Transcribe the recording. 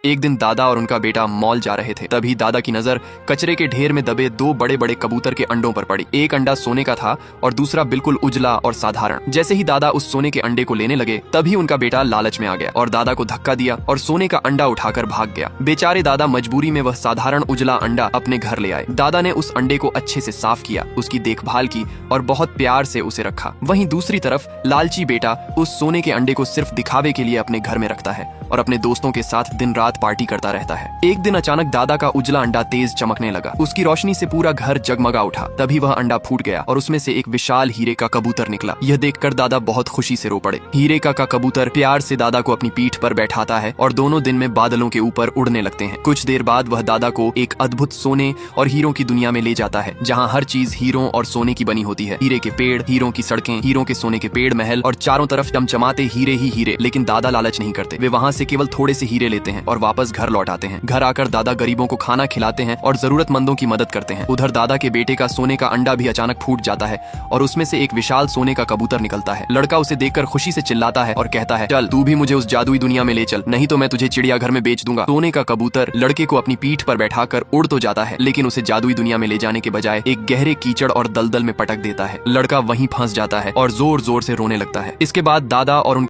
एक दिन दादा और उनका बेटा मॉल जा रहे थे। तभी दादा की नजर कचरे के ढेर में दबे दो बड़े बड़े कबूतर के अंडों पर पड़ी। एक अंडा सोने का था और दूसरा बिल्कुल उजला और साधारण। जैसे ही दादा उस सोने के अंडे को लेने लगे तभी उनका बेटा लालच में आ गया और दादा को धक्का दिया और सोने का अंडा उठाकर भाग गया। बेचारे दादा मजबूरी में वह साधारण उजला अंडा अपने घर ले आए। दादा ने उस अंडे को अच्छे से साफ किया, उसकी देखभाल की और बहुत प्यार से उसे रखा। वहीं दूसरी तरफ लालची बेटा उस सोने के अंडे को सिर्फ दिखावे के लिए अपने घर में रखता है और अपने दोस्तों के साथ दिन रात पार्टी करता रहता है। एक दिन अचानक दादा का उजला अंडा तेज चमकने लगा। उसकी रोशनी से पूरा घर जगमगा उठा। तभी वह अंडा फूट गया और उसमें से एक विशाल हीरे का कबूतर निकला। यह देखकर दादा बहुत खुशी से रो पड़े। हीरे का कबूतर प्यार से दादा को अपनी पीठ पर बैठाता है और दोनों दिन में बादलों के ऊपर उड़ने लगते हैं। कुछ देर बाद वह दादा को एक अद्भुत सोने और हीरों की दुनिया में ले जाता है, जहाँ हर चीज हीरों और सोने की बनी होती है। हीरे के पेड़, हीरों की सड़कें, हीरों के सोने के पेड़, महल और चारों तरफ चमचमाते हीरे ही हीरे। लेकिन दादा लालच नहीं करते। वे वहाँ से केवल थोड़े से हीरे लेते हैं और वापस घर लौट आते हैं। घर आकर दादा गरीबों को खाना खिलाते हैं और जरूरतमंदों की मदद करते हैं। उधर दादा के बेटे का सोने का अंडा भी अचानक फूट जाता है और उसमें से एक विशाल सोने का कबूतर निकलता है। लड़का उसे देखकर खुशी से चिल्लाता है और कहता है, चल तू भी मुझे उस जादुई दुनिया में ले चल, नहीं तो मैं तुझे चिड़ियाघर में बेच दूंगा। सोने का कबूतर लड़के को अपनी पीठ पर बैठाकर उड़ तो जाता है, लेकिन उसे जादुई दुनिया में ले जाने के बजाय एक गहरे कीचड़ और दलदल में पटक देता है। लड़का वहीं फंस जाता है और जोर जोर से रोने लगता है। इसके बाद दादा और